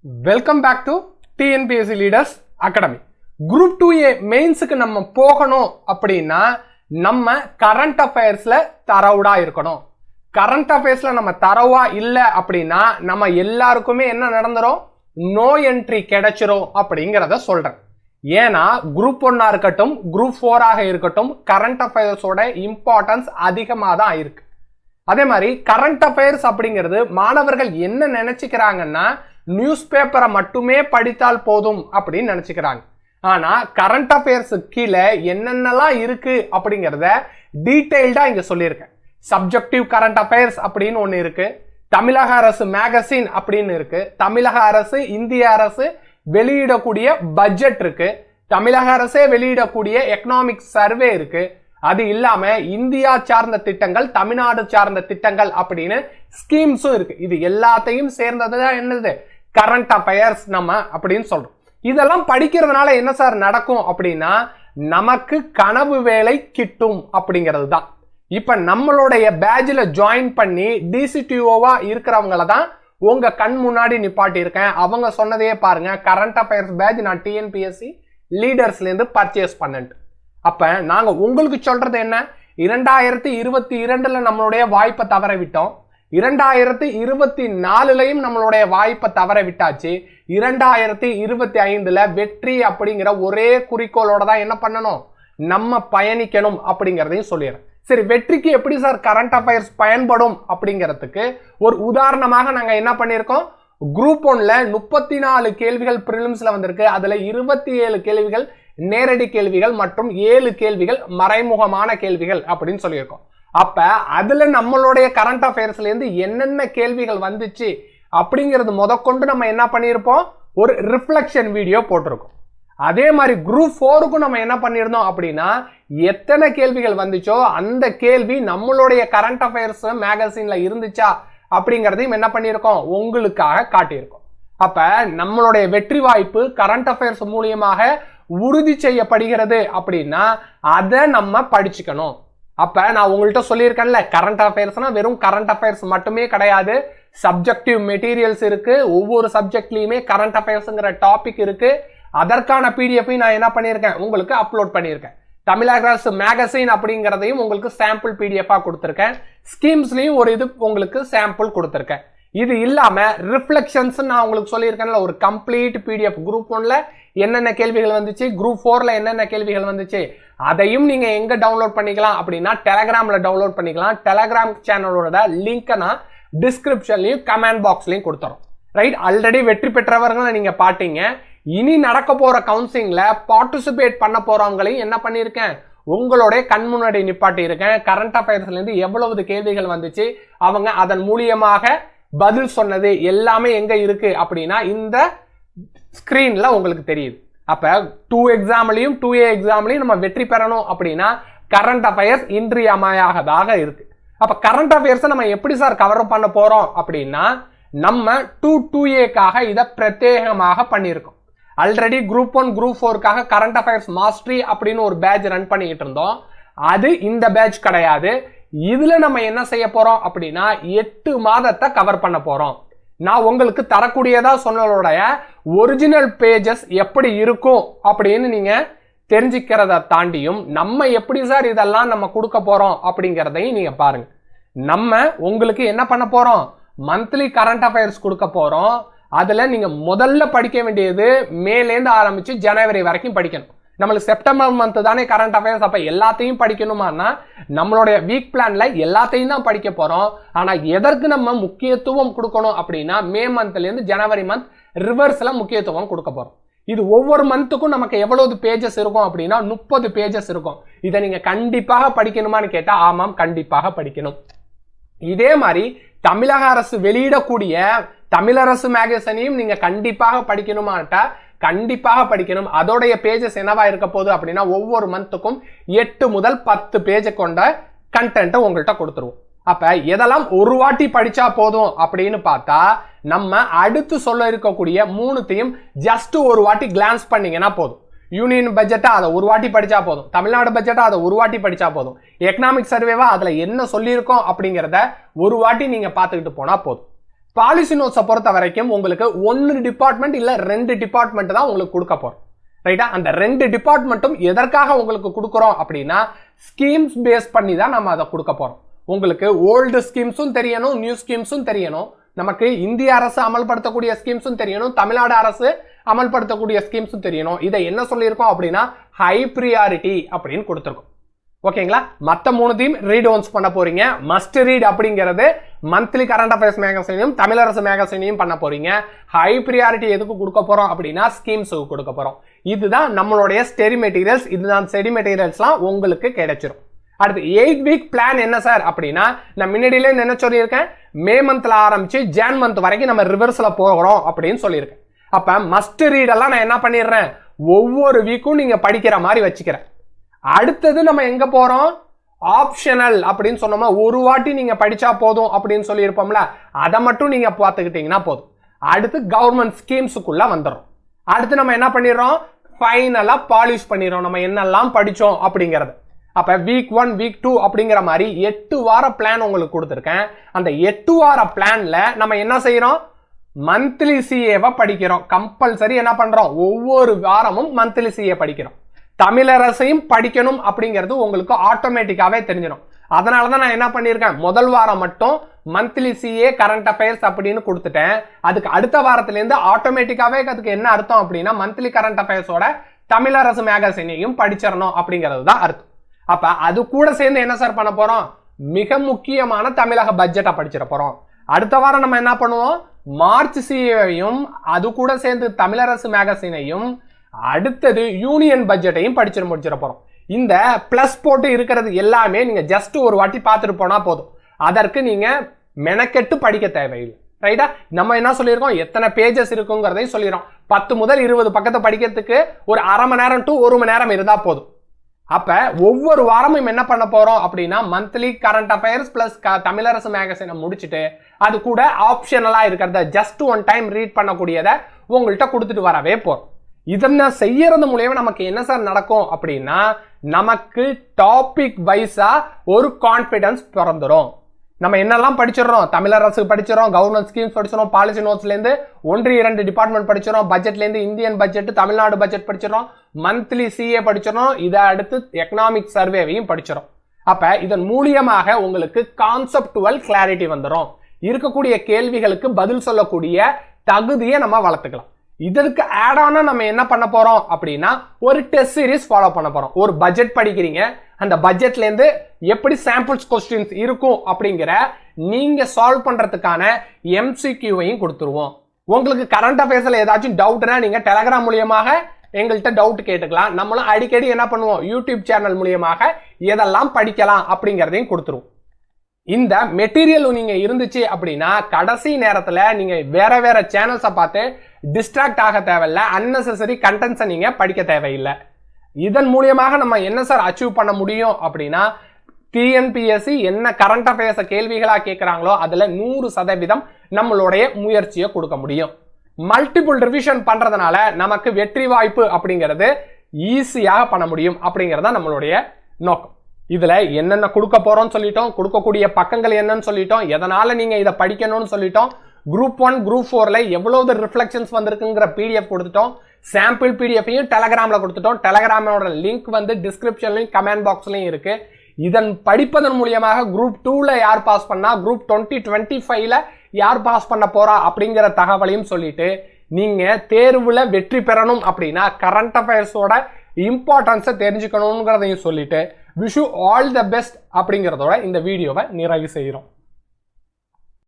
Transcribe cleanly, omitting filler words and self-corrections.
Welcome back to TNPSC leaders academy. Group 2A மெயின்ஸுக்கு நம்ம போகணும் அப்படின்னா நம்ம கரண்ட் அஃபேர்ஸ்ல தரவுடா இருக்கணும். கரண்ட் அஃபேர்ஸ்ல நம்ம தரவா இல்லை அப்படின்னா நம்ம எல்லாருக்குமே என்ன நடந்துரும், நோ என்ட்ரி கிடைச்சிரும் அப்படிங்கிறத சொல்றேன். ஏன்னா குரூப் 1 இருக்கட்டும் குரூப் 4 இருக்கட்டும் கரண்ட் அஃபேர்ஸோட இம்பார்ட்டன்ஸ் அதிகமாக தான் இருக்கு. அதே மாதிரி கரண்ட் அஃபேர்ஸ் அப்படிங்கிறது மாணவர்கள் என்ன நினைச்சுக்கிறாங்கன்னா நியூஸ் பேப்பரை மட்டுமே படித்தால் போதும் அப்படின்னு நினைச்சுக்கிறாங்க. ஆனா கரண்ட் அஃபேர்ஸ் கீழே என்னென்னலாம் இருக்கு அப்படிங்கிறத டீடைல்டா இங்க சொல்லியிருக்கேன். சப்ஜெக்டிவ் கரண்ட் அஃபேர்ஸ் அப்படின்னு ஒண்ணு இருக்கு, தமிழக அரசு மேகசின் அப்படின்னு இருக்கு, தமிழக அரசு இந்திய அரசு வெளியிடக்கூடிய பட்ஜெட் இருக்கு, தமிழக அரசே வெளியிடக்கூடிய எக்கனாமிக் சர்வே இருக்கு, அது இல்லாம இந்தியா சார்ந்த திட்டங்கள் தமிழ்நாடு சார்ந்த திட்டங்கள் அப்படின்னு ஸ்கீம்ஸும் இருக்கு. இது எல்லாத்தையும் சேர்ந்ததுதான் என்னது கரண்ட் அஃபேர்ஸ் நம்ம அப்படின்னு சொல்றோம். இதெல்லாம் படிக்கிறதுனால என்ன சார் நடக்கும் அப்படின்னா நமக்கு கனவு வேலை கிட்டும் அப்படிங்கிறது தான். இப்ப நம்மளுடைய பேட்ச்ல ஜாயின் பண்ணி டிசிடிஓவா இருக்கிறவங்கள தான் உங்க கண் முன்னாடி நிப்பாட்டி இருக்கேன். அவங்க சொன்னதையே பாருங்க, கரண்ட் அஃபேர்ஸ் பேட்ச் நான் டிஎன்பிஎஸ்சி லீடர்ஸ்ல இருந்து பர்ச்சேஸ் பண்ணிட்டு. அப்ப நாங்க உங்களுக்கு சொல்றது என்ன, 2022 நம்மளுடைய வாய்ப்பை தவற விட்டோம், 2024 நம்மளுடைய வாய்ப்பை தவற விட்டாச்சு, 2025 வெற்றி அப்படிங்கிற ஒரே குறிக்கோளோட தான் என்ன பண்ணணும், நம்ம பயணிக்கணும் அப்படிங்கிறதையும் சொல்லிடுறேன். சரி, வெற்றிக்கு எப்படி சார் கரண்ட் அஃபேர்ஸ் பயன்படும் அப்படிங்கிறதுக்கு ஒரு உதாரணமாக நாங்க என்ன பண்ணிருக்கோம், குரூப் 1ல 34 கேள்விகள் பிரிலிம்ஸ்ல வந்திருக்கு. அதுல 27 கேள்விகள் நேரடி கேள்விகள் மற்றும் 7 கேள்விகள் மறைமுகமான கேள்விகள் அப்படின்னு சொல்லியிருக்கோம். அப்ப அதுல நம்மளுடைய கரண்ட் அஃபேர்ஸ்ல இருந்து என்னென்ன கேள்விகள் வந்துச்சு அப்படிங்கிறது முதற்கொண்டு நம்ம என்ன பண்ணியிருப்போம், ஒரு ரிஃப்ளெக்ஷன் வீடியோ போட்டிருக்கோம். அதே மாதிரி குரூப் 4க்கும் நம்ம என்ன பண்ணியிருந்தோம் அப்படின்னா எத்தனை கேள்விகள் வந்துச்சோ அந்த கேள்வி நம்மளுடைய கரண்ட் அஃபேர்ஸ் மேகசின்ல இருந்துச்சா அப்படிங்கிறதையும் என்ன பண்ணியிருக்கோம், உங்களுக்காக காட்டியிருக்கோம். அப்ப நம்மளுடைய வெற்றி வாய்ப்பு கரண்ட் அஃபேர்ஸ் மூலியமாக உறுதி செய்யப்படுகிறது அப்படின்னா அதை நம்ம படிச்சுக்கணும். அப்ப நான் உங்கள்கிட்ட சொல்லியிருக்கேன்ல, கரண்ட் அஃபேர்ஸ்னா வெறும் கரண்ட் அஃபேர்ஸ் மட்டுமே கிடையாது, சப்ஜெக்டிவ் மெட்டீரியல்ஸ் இருக்கு, ஒவ்வொரு சப்ஜெக்ட்லயுமே கரண்ட் அஃபேர்ஸ்ங்கிற டாபிக் இருக்கு. அதற்கான பிடிஎஃப் நான் என்ன பண்ணியிருக்கேன் உங்களுக்கு அப்லோட் பண்ணியிருக்கேன். தமிழக அரசு மேகசின் அப்படிங்கிறதையும் உங்களுக்கு சாம்பிள் பிடிஎஃபா கொடுத்துருக்கேன். ஸ்கீம்ஸ்லயும் ஒரு இது உங்களுக்கு சாம்பிள் கொடுத்துருக்கேன். இது இல்லாம ரிஃப்ளெக்ஷன்ஸ் நான் உங்களுக்கு சொல்லியிருக்கேன்ல, ஒரு கம்ப்ளீட் பிடிஎஃப் குரூப் 1ல என்னென்ன கேள்விகள் வந்துச்சு, குரூப் 4ல என்னென்ன கேள்விகள் வந்துச்சு, அதையும் நீங்க எங்க டவுன்லோட் பண்ணிக்கலாம் அப்படின்னா டெலகிராம்ல டவுன்லோட் பண்ணிக்கலாம். டெலகிராம் சேனலோட லிங்க் நான் டிஸ்கிரிப்ஷன்லயும் கமெண்ட் பாக்ஸ்லயும் கொடுத்துறோம். ரைட், ஆல்ரெடி வெற்றி பெற்றவர்களை நீங்க பாத்தீங்க. இனி நடக்க போற கவுன்சிலிங்ல பார்ட்டிசிபேட் பண்ண போறவங்களையும் என்ன பண்ணிருக்கேன், உங்களுடைய கண் முன்னாடி நிப்பாட்டி இருக்கேன். கரண்ட் அஃபேர்ஸ்ல இருந்து எவ்வளவு கேள்விகள் வந்துச்சு, அவங்க அதன் மூலியமாக பதில் சொன்னது எல்லாமே எங்க இருக்கு அப்படின்னா இந்த ஸ்கிரீன்ல உங்களுக்கு தெரியுது. அப்ப 2 எக்ஸாம்லயும் 2A எக்ஸாம்லயும் நம்ம வெற்றி பெறணும் அப்படின்னா கரண்ட் அஃபேர்ஸ் இன்றியமையாததாக இருக்கு. அப்ப கரண்ட் அஃபேர்ஸ் நம்ம எப்படி சார் கவர் பண்ண போறோம் அப்படின்னா நம்ம 2A இதை பிரத்யேகமாக பண்ணியிருக்கோம். Already group 1 group 4 current affairs mastery அப்படின்னு ஒரு பேட்ச் ரன் பண்ணிக்கிட்டு இருந்தோம். அது இந்த பேட்ச் கிடையாது. இதுல நம்ம என்ன செய்ய போறோம் அப்படின்னா 8 மாதத்தை கவர் பண்ண போறோம். நான் உங்களுக்கு தரக்கூடியதா சொன்னதோடைய ஒரிஜினல் பேஜஸ் எப்படி இருக்கும் அப்படின்னு நீங்க தெரிஞ்சுக்கிறத தாண்டியும் நம்ம எப்படி சார் இதெல்லாம் நம்ம கொடுக்க போறோம் அப்படிங்கிறதையும் நீங்க பாருங்க. நம்ம உங்களுக்கு என்ன பண்ண போறோம், மந்த்லி கரண்ட் அஃபேர்ஸ் கொடுக்க போறோம். அதுல நீங்க முதல்ல படிக்க வேண்டியது மேலேருந்து ஆரம்பிச்சு ஜனவரி வரைக்கும் படிக்கணும். நம்மளுக்கு செப்டம்பர் மந்த் தானே கரண்ட் அஃபேர்ஸ், அப்ப எல்லாத்தையும் படிக்கணுமானா நம்மளுடைய வீக் பிளான்ல எல்லாத்தையும் தான் படிக்க போறோம். ஆனா எதற்கு நம்ம முக்கியத்துவம் கொடுக்கணும் அப்படின்னா மே மந்த்ல இருந்து ஜனவரி மந்த் ரிவர்ஸ்ல முக்கியத்துவம் கொடுக்க போறோம். இது ஒவ்வொரு மந்த்துக்கும் நமக்கு எவ்வளவு பேஜஸ் இருக்கும் அப்படின்னா 30 பேஜஸ் இருக்கும். இதை நீங்க கண்டிப்பாக படிக்கணுமான்னு கேட்டா ஆமாம், கண்டிப்பாக படிக்கணும். இதே மாதிரி தமிழக அரசு வெளியிடக்கூடிய தமிழரசு மேகசினையும் நீங்க கண்டிப்பாக படிக்கணுமாட்டா கண்டிப்பாக படிக்கணும். அதோடைய பேஜஸ் என்னவா இருக்க போகுது அப்படின்னா ஒவ்வொரு மந்த்துக்கும் 8 முதல் 10 பேஜ் கொண்ட கண்டென்ட் உங்கள்கிட்ட கொடுத்துருவோம். அப்ப எதெல்லாம் ஒரு வாட்டி படிச்சா போதும் அப்படின்னு பார்த்தா நம்ம அடுத்து சொல்ல இருக்கக்கூடிய 3த்தையும் ஜஸ்ட் ஒரு வாட்டி கிளான்ஸ் பண்ணீங்கன்னா போதும். யூனியன் பட்ஜெட்டா அதை ஒரு வாட்டி படிச்சா போதும், தமிழ்நாடு பட்ஜெட்டா அதை ஒரு வாட்டி படிச்சா போதும், எக்கனாமிக் சர்வேவா அதுல என்ன சொல்லியிருக்கோம் அப்படிங்கிறத ஒரு வாட்டி நீங்க பார்த்துக்கிட்டு போனா போதும். பாலிசி நோட்ஸை பொறுத்த வரைக்கும் உங்களுக்கு 1 டிபார்ட்மெண்ட் இல்ல 2 டிபார்ட்மெண்ட் தான் உங்களுக்கு கொடுக்க போறோம். ரைட்டா? அந்த 2 டிபார்ட்மெண்ட்டும் எதற்காக உங்களுக்கு கொடுக்குறோம் அப்படின்னா ஸ்கீம்ஸ் பேஸ் பண்ணி தான் நம்ம அதை கொடுக்க போறோம். உங்களுக்கு ஓல்டு ஸ்கீம்ஸும் தெரியணும், நியூ ஸ்கீம்ஸும் தெரியணும், நமக்கு இந்திய அரசு அமல்படுத்தக்கூடிய ஸ்கீம்ஸும் தெரியணும், தமிழ்நாடு அரசு அமல்படுத்தக்கூடிய ஸ்கீம்ஸும் தெரியணும். இதை என்ன சொல்லியிருக்கோம் அப்படின்னா ஹை ப்ரியாரிட்டி அப்படின்னு கொடுத்துருக்கோம். ஓகேங்களா? மற்ற 3த்தையும் ரீட் ஒன்ஸ் பண்ண போறீங்க. மஸ்ட் ரீட் அப்படிங்கிறது மந்த்லி கரண்ட் அஃபேர்ஸ் மேகசினையும் தமிழரசு மேகசினையும் பண்ண போறீங்க. ஹை ப்ரியாரிட்டி எதுக்கு கொடுக்க போறோம் அப்படின்னா ஸ்கீம்ஸுக்கு கொடுக்க போறோம். இதுதான் நம்மளுடைய ஸ்டடி மெட்டீரியல்ஸ். இதுதான் ஸ்டடி மெட்டீரியல்ஸ்லாம் உங்களுக்கு கிடைச்சிரும். அடுத்து 8 வீக் பிளான் என்ன சார் அப்படின்னா நான் முன்னாடியிலே என்ன சொல்லியிருக்கேன், மே மந்த்ல ஆரம்பிச்சு ஜான் மந்த் வரைக்கும் நம்ம ரிவர்ஸ்ல போகிறோம் அப்படின்னு சொல்லியிருக்கேன். அப்ப மஸ்ட் ரீட் எல்லாம் நான் என்ன பண்ணிடுறேன், ஒவ்வொரு வீக்கும் நீங்க படிக்கிற மாதிரி வச்சுக்கிறேன். அடுத்தது நம்ம எங்க போறோம், ஆப்ஷனல் அப்படின்னு சொன்னோமா, ஒரு வாட்டி நீங்க படிச்சா போதும் அப்படின்னு சொல்லியிருப்போம்ல, அதை மட்டும் நீங்க பார்த்துக்கிட்டீங்கன்னா போதும். அடுத்து கவர்மெண்ட் ஸ்கீம்ஸுக்குள்ள வந்துடும். அடுத்து நம்ம என்ன பண்ணிடுறோம், ஃபைனலா பாலிஷ் பண்ணிடுறோம் நம்ம என்னெல்லாம் படிச்சோம் அப்படிங்கிறது. அப்ப வீக் 1 வீக் 2 அப்படிங்கிற மாதிரி 8 வார பிளான் உங்களுக்கு கொடுத்துருக்கேன். அந்த 8 வார பிளான்ல நம்ம என்ன செய்யறோம், மந்த்லி சிஏவை படிக்கிறோம். கம்பல்சரி என்ன பண்றோம், ஒவ்வொரு வாரமும் மந்த்லி சிஏ படிக்கிறோம். தமிழரசையும் படிக்கணும் அப்படிங்கிறது உங்களுக்கு ஆட்டோமேட்டிக்காவே தெரிஞ்சிடும். அதனாலதான் நான் என்ன பண்ணிருக்கேன், முதல் வாரம் மட்டும் மந்த்லி சிஏ கரண்ட் அஃபேர்ஸ் அப்படின்னு கொடுத்துட்டேன். அதுக்கு அடுத்த வாரத்துல இருந்து ஆட்டோமேட்டிக்காவே அதுக்கு என்ன அர்த்தம் அப்படின்னா மந்த்லி கரண்ட் அஃபேர்ஸோட தமிழரசு மேகசினையும் படிச்சிடணும் அப்படிங்கிறது தான் அர்த்தம். அப்ப அது கூட சேர்ந்து என்ன சார் பண்ண போறோம், மிக முக்கியமான தமிழக பட்ஜெட்டை படிச்சிட போறோம். அடுத்த வாரம் நம்ம என்ன பண்ணுவோம், மார்ச் சிஏவையும் அது கூட சேர்ந்து தமிழரசு மேகசினையும் அடுத்தது யூனியன் பட்ஜெட்டையும் படிச்சு முடிச்சிட போறோம். இந்த பிளஸ் போட்டு இருக்கிறது எல்லாமே நீங்க ஜஸ்ட் ஒரு வாட்டி பார்த்துட்டு போனா போதும். அதற்கு நீங்க மெனக்கெட்டு படிக்க தேவையில்லை. ரைட்டா? நம்ம என்ன சொல்லியிருக்கோம், எத்தனை பேஜஸ் இருக்குங்கிறதையும் சொல்லிடுறோம். 10 முதல் 20 பக்கத்தை படிக்கிறதுக்கு ஒரு அரை மணி நேரம் டு 1 மணி நேரம் இருந்தா போதும். அப்ப ஒவ்வொரு வாரமும் என்ன பண்ண போறோம் அப்படின்னா monthly current affairs plus Tamilarasu மேகசினை முடிச்சுட்டு அது கூட ஆப்ஷனலா இருக்கிறத ஜஸ்ட் ஒன் டைம் ரீட் பண்ணக்கூடியதை உங்கள்கிட்ட கொடுத்துட்டு வரவே போறோம். இதனை செய்யறது மூலமா நமக்கு என்ன சார் நடக்கும் அப்படின்னா நமக்கு டாபிக் வைஸா ஒரு கான்பிடன்ஸ் பிறந்துரும். நம்ம என்னெல்லாம் படிச்சிடறோம், தமிழரசு படிச்சிடறோம், கவர்மெண்ட் ஸ்கீம்ஸ் படிச்சிடறோம், பாலிசி நோட்ஸ்ல இருந்து 1-2 டிபார்ட்மெண்ட் படிச்சிடறோம், பட்ஜெட்ல இருந்து இந்தியன் பட்ஜெட் தமிழ்நாடு பட்ஜெட் படிச்சிடறோம், மந்த்லி சிஏ படிச்சிடறோம், இதை அடுத்து எக்கனாமிக் சர்வேவையும் படிச்சிடறோம். அப்ப இதன் மூலியமாக உங்களுக்கு கான்செப்டுவல் கிளாரிட்டி வந்துடும். இருக்கக்கூடிய கேள்விகளுக்கு பதில் சொல்லக்கூடிய தகுதியை நம்ம வளர்த்துக்கலாம். இதற்கு ஆட் ஆனா நம்ம என்ன பண்ண போறோம் அப்படின்னா ஒரு டெஸ்ட் சீரிஸ் ஃபாலோ பண்ண போறோம். ஒரு பட்ஜெட் படிக்கிறீங்க, அந்த பட்ஜெட்ல இருந்து எப்படி சாம்பிள்ஸ் கொஸ்டின்ஸ் இருக்கும் அப்படிங்கிற நீங்க சால்வ் பண்றதுக்கான எம்சிக்யூவையும் கொடுத்துருவோம். உங்களுக்கு கரண்ட் அஃபேர்ஸ்ல ஏதாச்சும் டவுட்னா நீங்க டெலகிராம் மூலியமாக எங்கள்கிட்ட டவுட் கேட்டுக்கலாம். நம்மளும் அடிக்கடி என்ன பண்ணுவோம், யூடியூப் சேனல் மூலியமாக எதெல்லாம் படிக்கலாம் அப்படிங்கறதையும் கொடுத்துருவோம். இந்த மெட்டீரியல் நீங்க இருந்துச்சு அப்படின்னா கடைசி நேரத்துல நீங்க வேற வேற சேனல்ஸை பார்த்து டிஸ்ட்ராக்ட் ஆக தேவையில்லை, அன்னெசரி கண்டென்ட்ஸை நீங்க படிக்க தேவையில்லை. இதன் மூலியமாக நம்ம என்ன சார் அச்சீவ் பண்ண முடியும் அப்படின்னா டிஎன்பிஎஸ்சி என்ன கரண்ட் அஃபேர்ஸ் கேள்விகளா கேட்கிறாங்களோ அதுல 100% நம்மளுடைய முயற்சியை கொடுக்க முடியும். மல்டிபிள் ரிவிஷன் பண்றதுனால நமக்கு வெற்றி வாய்ப்பு அப்படிங்கிறது ஈஸியாக பண்ண முடியும் அப்படிங்கறத நம்மளுடைய நோக்கம். இதுல என்னென்ன கொடுக்க போறோம்னு சொல்லிட்டோம், கொடுக்கக்கூடிய பக்கங்கள் என்னன்னு சொல்லிட்டோம், எதனால நீங்க இதை படிக்கணும்னு சொல்லிட்டோம், குரூப் 1 குரூப் 4ல எவ்வளவு ரிஃப்ளெக்ஷன்ஸ் வந்திருக்குங்கிற பிடிஎஃப் கொடுத்துட்டோம், சாம்பிள் பிடிஎஃபையும் டெலகிராம்ல கொடுத்துட்டோம். டெலகிராமோட லிங்க் வந்து டிஸ்கிரிப்ஷன்லயும் கமெண்ட் பாக்ஸ்லயும் இருக்கு. இதன் படிப்பதன் மூலியமாக குரூப் 2ல யார் பாஸ் பண்ணா, குரூப் 2025ல யார் பாஸ் பண்ண போறா அப்படிங்கிற தகவலையும் சொல்லிட்டு நீங்க தேர்வுல வெற்றி பெறணும் அப்படின்னா கரண்ட் அஃபேர்ஸோட இம்பார்ட்டன்ஸை தெரிஞ்சுக்கணுங்கிறதையும் சொல்லிட்டு wish you all the best அப்படிங்கிறதோட இந்த வீடியோவை நிறைவு செய்கிறோம்.